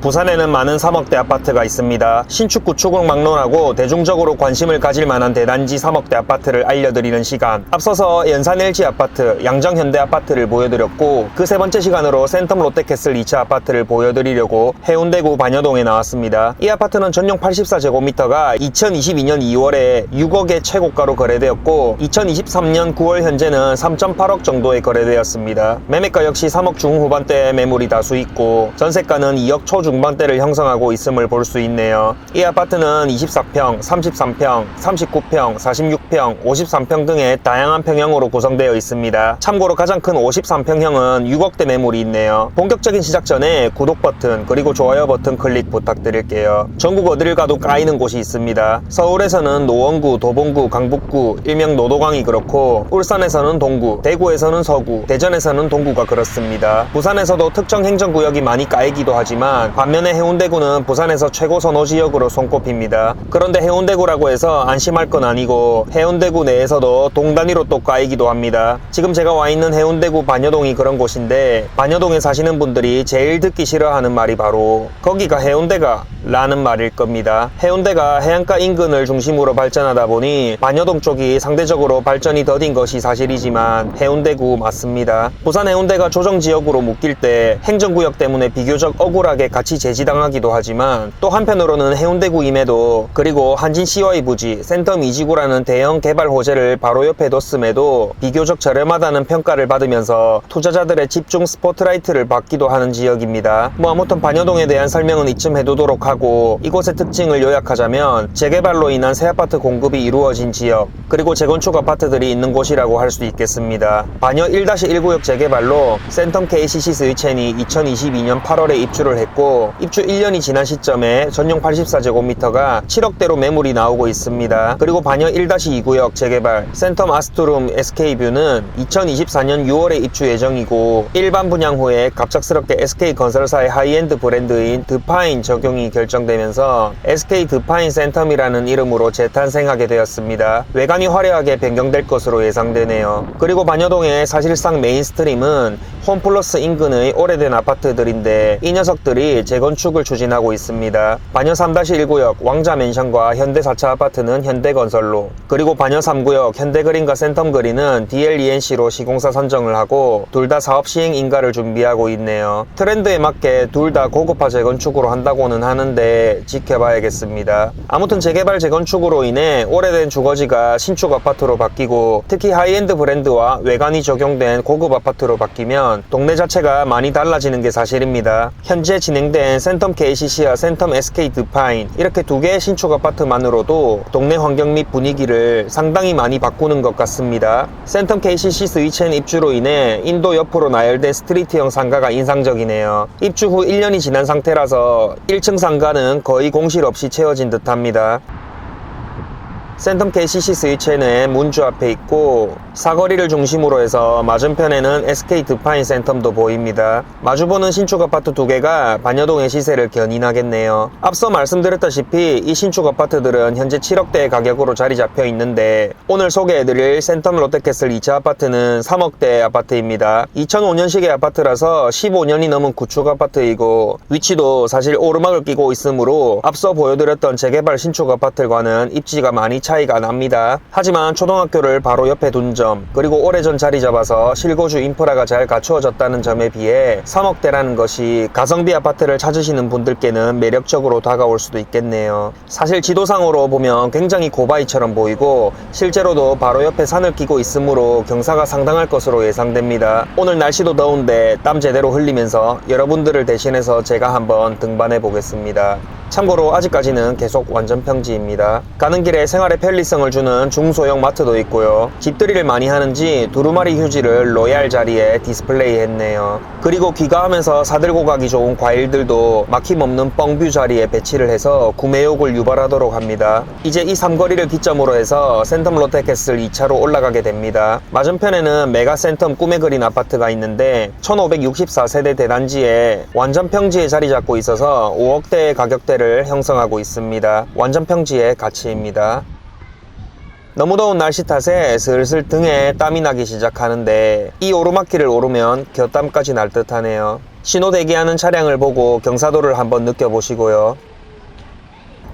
부산에는 많은 3억대 아파트가 있습니다. 신축 구축을 막론하고 대중적으로 관심을 가질 만한 대단지 3억대 아파트를 알려드리는 시간. 앞서서 연산 LG 아파트, 양정 현대 아파트를 보여드렸고 그 세 번째 시간으로 센텀 롯데캐슬 2차 아파트를 보여드리려고 해운대구 반여동에 나왔습니다. 이 아파트는 전용 84제곱미터가 2022년 2월에 6억의 최고가로 거래되었고 2023년 9월 현재는 3.8억 정도에 거래되었습니다. 매매가 역시 3억 중후반대 매물이 다수 있고 전세가는 2억 초중반대를 형성하고 있음을 볼 수 있네요. 이 아파트는 24평, 33평, 39평, 46평, 53평 등의 다양한 평형으로 구성되어 있습니다. 참고로 가장 큰 53평형은 6억대 매물이 있네요. 본격적인 시작 전에 구독 버튼 그리고 좋아요 버튼 클릭 부탁드릴게요. 전국 어디를 가도 까이는 곳이 있습니다. 서울에서는 노원구, 도봉구, 강북구, 일명 노도강이 그렇고 울산에서는 동구, 대구에서는 서구, 대전에서는 동구가 그렇습니다. 부산에서도 특정 행정구역이 많이 까이기도 하지만 반면에 해운대구는 부산에서 최고 선호지역으로 손꼽힙니다. 그런데 해운대구라고 해서 안심할 건 아니고 해운대구 내에서도 동 단위로 또 까이기도 합니다. 지금 제가 와 있는 해운대구 반여동이 그런 곳인데 반여동에 사시는 분들이 제일 듣기 싫어하는 말이 바로 거기가 해운대가 라는 말일 겁니다. 해운대가 해안가 인근을 중심으로 발전하다 보니 반여동 쪽이 상대적으로 발전이 더딘 것이 사실이지만 해운대구 맞습니다. 부산 해운대가 조정지역으로 묶일 때 행정구역 때문에 비교적 억울하게 같이 제지당하기도 하지만 또 한편으로는 해운대구임에도 그리고 한진 CY 부지, 센텀 2지구라는 대형 개발 호재를 바로 옆에 뒀음에도 비교적 저렴하다는 평가를 받으면서 투자자들의 집중 스포트라이트를 받기도 하는 지역입니다. 아무튼 반여동에 대한 설명은 이쯤 해두도록 하고 이곳의 특징을 요약하자면 재개발로 인한 새 아파트 공급이 이루어진 지역 그리고 재건축 아파트들이 있는 곳이라고 할 수 있겠습니다. 반여 1-1구역 재개발로 센텀 KCC 스위첸이 2022년 8월에 입주를 했고 입주 1년이 지난 시점에 전용 84제곱미터가 7억대로 매물이 나오고 있습니다. 그리고 반여 1-2구역 재개발 센텀 아스트룸 SK뷰는 2024년 6월에 입주 예정이고 일반 분양 후에 갑작스럽게 SK건설사의 하이엔드 브랜드인 드파인 적용이 결정되면서 SK 드파인 센텀이라는 이름으로 재탄생하게 되었습니다. 외관이 화려하게 변경될 것으로 예상되네요. 그리고 반여동의 사실상 메인스트림은 홈플러스 인근의 오래된 아파트들인데 이 녀석들이 재건축을 추진하고 있습니다. 반여 3-1구역 왕자맨션과 현대 4차 아파트는 현대건설로 그리고 반여 3구역 현대그린과 센텀그린은 DLENC로 시공사 선정을 하고 둘 다 사업 시행 인가를 준비하고 있네요. 트렌드에 맞게 둘 다 고급화 재건축으로 한다고는 하는데 지켜봐야겠습니다. 아무튼 재개발 재건축으로 인해 오래된 주거지가 신축 아파트로 바뀌고 특히 하이엔드 브랜드와 외관이 적용된 고급 아파트로 바뀌면 동네 자체가 많이 달라지는 게 사실입니다. 현재 진행된 센텀 KCC와 센텀 SK 드파인 이렇게 두 개의 신축 아파트만으로도 동네 환경 및 분위기를 상당히 많이 바꾸는 것 같습니다. 센텀 KCC 스위첸 입주로 인해 인도 옆으로 나열된 스트리트형 상가가 인상적이네요. 입주 후 1년이 지난 상태라서 1층 상가는 거의 공실 없이 채워진 듯합니다. 센텀 KCC 스위첸은 문주 앞에 있고 사거리를 중심으로 해서 맞은편에는 SK 드파인 센텀도 보입니다. 마주보는 신축 아파트 두 개가 반여동의 시세를 견인하겠네요. 앞서 말씀드렸다시피 이 신축 아파트들은 현재 7억대의 가격으로 자리 잡혀 있는데 오늘 소개해드릴 센텀 롯데캐슬 2차 아파트는 3억대 아파트입니다. 2005년식의 아파트라서 15년이 넘은 구축 아파트이고 위치도 사실 오르막을 끼고 있으므로 앞서 보여드렸던 재개발 신축 아파트과는 입지가 많이 차이가 납니다. 하지만 초등학교를 바로 옆에 둔 점 그리고 오래전 자리 잡아서 실거주 인프라가 잘 갖추어졌다는 점에 비해 3억대라는 것이 가성비 아파트를 찾으시는 분들께는 매력적으로 다가올 수도 있겠네요. 사실 지도상으로 보면 굉장히 고바위처럼 보이고 실제로도 바로 옆에 산을 끼고 있으므로 경사가 상당할 것으로 예상됩니다. 오늘 날씨도 더운데 땀 제대로 흘리면서 여러분들을 대신해서 제가 한번 등반해 보겠습니다. 참고로 아직까지는 계속 완전 평지입니다. 가는 길에 생활의 편리성을 주는 중소형 마트도 있고요. 집들이를 많이 하는지 두루마리 휴지를 로얄 자리에 디스플레이 했네요. 그리고 귀가하면서 사들고 가기 좋은 과일들도 막힘없는 뻥뷰 자리에 배치를 해서 구매욕을 유발하도록 합니다. 이제 이 삼거리를 기점으로 해서 센텀 롯데캐슬 2차로 올라가게 됩니다. 맞은편에는 메가 센텀 꿈에 그린 아파트가 있는데 1564세대 대단지에 완전 평지에 자리 잡고 있어서 5억대의 가격대를 형성하고 있습니다. 완전 평지의 가치입니다. 너무 더운 날씨 탓에 슬슬 등에 땀이 나기 시작하는데 이 오르막길을 오르면 곁땀까지 날 듯하네요. 신호 대기하는 차량을 보고 경사도를 한번 느껴보시고요.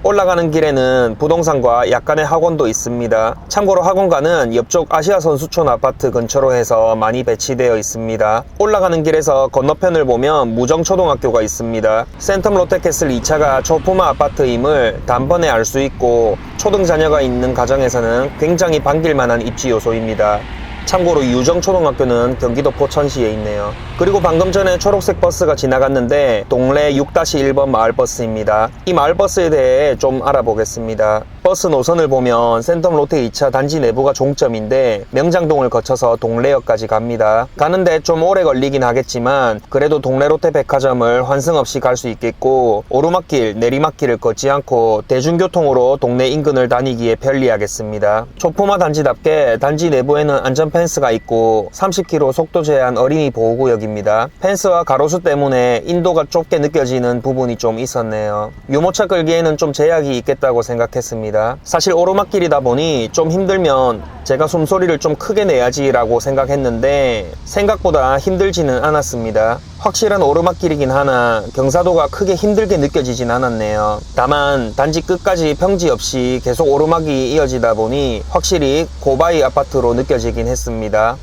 올라가는 길에는 부동산과 약간의 학원도 있습니다. 참고로 학원가는 옆쪽 아시아 선수촌 아파트 근처로 해서 많이 배치되어 있습니다. 올라가는 길에서 건너편을 보면 무정초등학교가 있습니다. 센텀 롯데캐슬 2차가 초품화 아파트임을 단번에 알 수 있고 초등 자녀가 있는 가정에서는 굉장히 반길만한 입지 요소입니다. 참고로 유정초등학교는 경기도 포천시에 있네요. 그리고 방금 전에 초록색 버스가 지나갔는데 동래 6-1번 마을버스입니다. 이 마을버스에 대해 좀 알아보겠습니다. 버스 노선을 보면 센텀 롯데 2차 단지 내부가 종점인데 명장동을 거쳐서 동래역까지 갑니다. 가는데 좀 오래 걸리긴 하겠지만 그래도 동래 롯데 백화점을 환승 없이 갈 수 있겠고 오르막길, 내리막길을 걷지 않고 대중교통으로 동네 인근을 다니기에 편리하겠습니다. 초품화 단지답게 단지 내부에는 안전 펜스가 있고 30km 속도 제한 어린이 보호구역입니다. 펜스와 가로수 때문에 인도가 좁게 느껴지는 부분이 좀 있었네요. 유모차 끌기에는 좀 제약이 있겠다고 생각했습니다. 사실 오르막길이다 보니 좀 힘들면 제가 숨소리를 좀 크게 내야지 라고 생각했는데 생각보다 힘들지는 않았습니다. 확실한 오르막길이긴 하나 경사도가 크게 힘들게 느껴지진 않았네요. 다만 단지 끝까지 평지 없이 계속 오르막이 이어지다 보니 확실히 고바이 아파트로 느껴지긴 했습니다.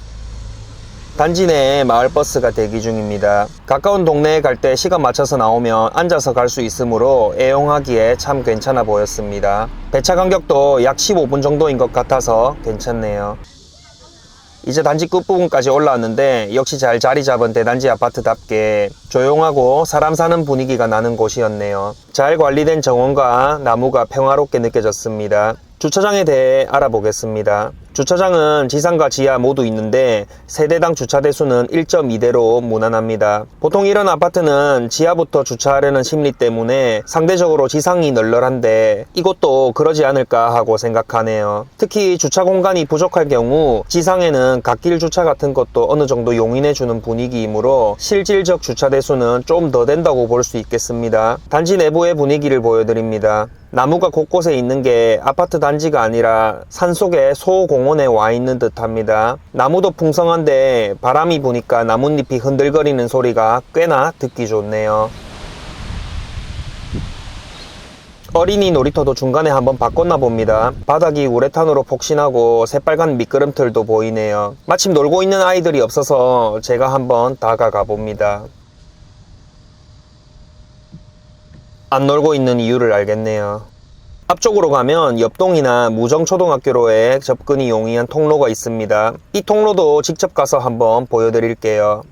단지 내에 마을버스가 대기 중입니다. 가까운 동네에 갈 때 시간 맞춰서 나오면 앉아서 갈 수 있으므로 애용하기에 참 괜찮아 보였습니다. 배차 간격도 약 15분 정도인 것 같아서 괜찮네요. 이제 단지 끝부분까지 올라왔는데 역시 잘 자리 잡은 대단지 아파트답게 조용하고 사람 사는 분위기가 나는 곳이었네요. 잘 관리된 정원과 나무가 평화롭게 느껴졌습니다. 주차장에 대해 알아보겠습니다. 주차장은 지상과 지하 모두 있는데 세대당 주차 대수는 1.2대로 무난합니다. 보통 이런 아파트는 지하부터 주차하려는 심리 때문에 상대적으로 지상이 널널한데 이곳도 그러지 않을까 하고 생각하네요. 특히 주차 공간이 부족할 경우 지상에는 갓길 주차 같은 것도 어느 정도 용인해주는 분위기이므로 실질적 주차 대수는 좀 더 된다고 볼 수 있겠습니다. 단지 내부의 분위기를 보여드립니다. 나무가 곳곳에 있는 게 아파트 단지가 아니라 산속의 소공원에 와 있는 듯 합니다. 나무도 풍성한데 바람이 부니까 나뭇잎이 흔들거리는 소리가 꽤나 듣기 좋네요. 어린이 놀이터도 중간에 한번 바꿨나 봅니다. 바닥이 우레탄으로 폭신하고 새빨간 미끄럼틀도 보이네요. 마침 놀고 있는 아이들이 없어서 제가 한번 다가가 봅니다. 안 놀고 있는 이유를 알겠네요. 앞쪽으로 가면 옆동이나 무정초등학교로의 접근이 용이한 통로가 있습니다. 이 통로도 직접 가서 한번 보여드릴게요.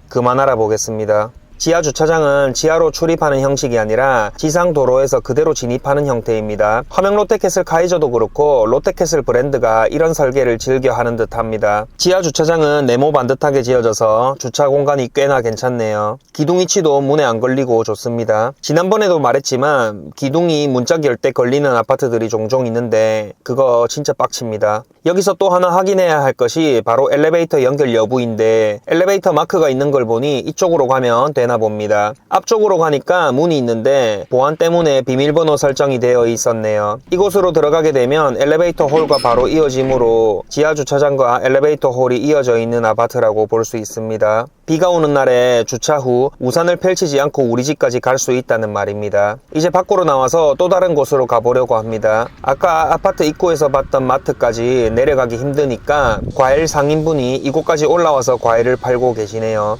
그만 알아보겠습니다. 지하 주차장은 지하로 출입하는 형식이 아니라 지상 도로에서 그대로 진입하는 형태입니다. 화명 롯데캐슬 카이저도 그렇고 롯데캐슬 브랜드가 이런 설계를 즐겨 하는 듯 합니다. 지하 주차장은 네모 반듯하게 지어져서 주차 공간이 꽤나 괜찮네요. 기둥 위치도 문에 안 걸리고 좋습니다. 지난번에도 말했지만 기둥이 문짝 열 때 걸리는 아파트들이 종종 있는데 그거 진짜 빡칩니다. 여기서 또 하나 확인해야 할 것이 바로 엘리베이터 연결 여부인데 엘리베이터 마크가 있는 걸 보니 이쪽으로 가면 되나 봅니다. 앞쪽으로 가니까 문이 있는데 보안 때문에 비밀번호 설정이 되어 있었네요. 이곳으로 들어가게 되면 엘리베이터 홀과 바로 이어지므로 지하 주차장과 엘리베이터 홀이 이어져 있는 아파트라고 볼 수 있습니다. 비가 오는 날에 주차 후 우산을 펼치지 않고 우리 집까지 갈 수 있다는 말입니다. 이제 밖으로 나와서 또 다른 곳으로 가보려고 합니다. 아까 아파트 입구에서 봤던 마트까지 내려가기 힘드니까 과일 상인분이 이곳까지 올라와서 과일을 팔고 계시네요.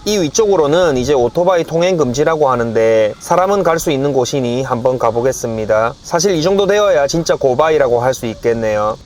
이 위쪽으로는 이제 오토바이 통행 금지라고 하는데 사람은 갈 수 있는 곳이니 한번 가보겠습니다. 사실 이 정도 되어야 진짜 고바이라고 할 수 있겠네요.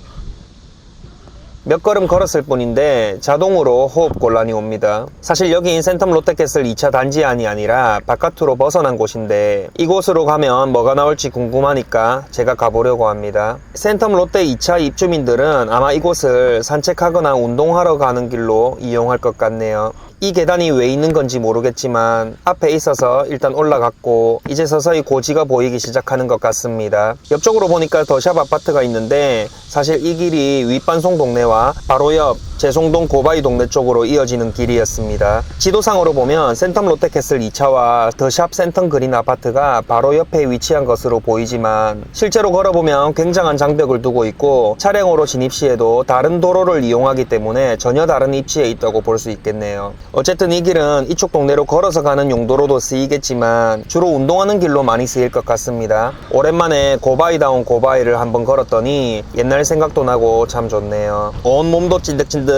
몇 걸음 걸었을 뿐인데 자동으로 호흡 곤란이 옵니다. 사실 여긴 센텀 롯데캐슬 2차 단지 안이 아니라 바깥으로 벗어난 곳인데 이곳으로 가면 뭐가 나올지 궁금하니까 제가 가보려고 합니다. 센텀 롯데 2차 입주민들은 아마 이곳을 산책하거나 운동하러 가는 길로 이용할 것 같네요. 이 계단이 왜 있는 건지 모르겠지만 앞에 있어서 일단 올라갔고 이제 서서히 고지가 보이기 시작하는 것 같습니다. 옆쪽으로 보니까 더샵 아파트가 있는데 사실 이 길이 윗반송 동네와 바로 옆 제송동 고바이 동네 쪽으로 이어지는 길이었습니다. 지도상으로 보면 센텀 롯데캐슬 2차와 더샵 센텀 그린 아파트가 바로 옆에 위치한 것으로 보이지만 실제로 걸어보면 굉장한 장벽을 두고 있고 차량으로 진입 시에도 다른 도로를 이용하기 때문에 전혀 다른 입지에 있다고 볼 수 있겠네요. 어쨌든 이 길은 이쪽 동네로 걸어서 가는 용도로도 쓰이겠지만 주로 운동하는 길로 많이 쓰일 것 같습니다. 오랜만에 고바이다운 고바이를 한번 걸었더니 옛날 생각도 나고 참 좋네요. 온 몸도 찐득찐득하고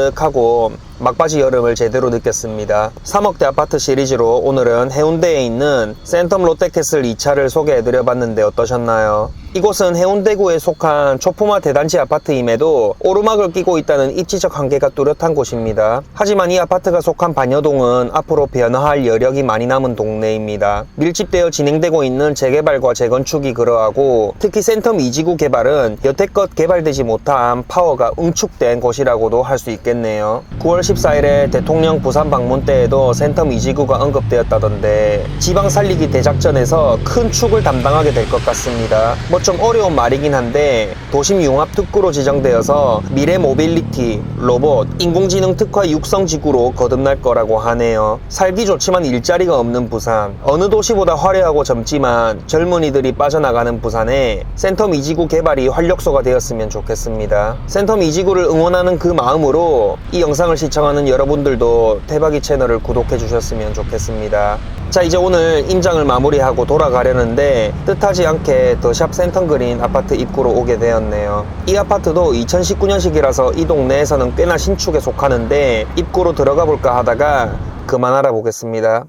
막바지 여름을 제대로 느꼈습니다. 3억대 아파트 시리즈로 오늘은 해운대에 있는 센텀 롯데캐슬 2차를 소개해드려봤는데 어떠셨나요? 이곳은 해운대구에 속한 초품화 대단지 아파트임에도 오르막을 끼고 있다는 입지적 한계가 뚜렷한 곳입니다. 하지만 이 아파트가 속한 반여동은 앞으로 변화할 여력이 많이 남은 동네입니다. 밀집되어 진행되고 있는 재개발과 재건축이 그러하고 특히 센텀 2지구 개발은 여태껏 개발되지 못한 파워가 응축된 곳이라고도 할 수 있겠네요. 9월 14일에 대통령 부산 방문 때에도 센텀 2지구가 언급되었다던데 지방 살리기 대작전에서 큰 축을 담당하게 될 것 같습니다. 좀 어려운 말이긴 한데 도심 융합 특구로 지정되어서 미래 모빌리티, 로봇, 인공지능 특화 육성 지구로 거듭날 거라고 하네요. 살기 좋지만 일자리가 없는 부산, 어느 도시보다 화려하고 젊지만 젊은이들이 빠져나가는 부산에 센텀 2지구 개발이 활력소가 되었으면 좋겠습니다. 센텀 2지구를 응원하는 그 마음으로 이 영상을 시청하는 여러분들도 태박이 채널을 구독해 주셨으면 좋겠습니다. 자, 이제 오늘 임장을 마무리하고 돌아가려는데 뜻하지 않게 더샵 센텀 그린 아파트 입구로 오게 되었네요. 이 아파트도 2019년식이라서 이 동네에서는 꽤나 신축에 속하는데 입구로 들어가 볼까 하다가 그만 알아보겠습니다.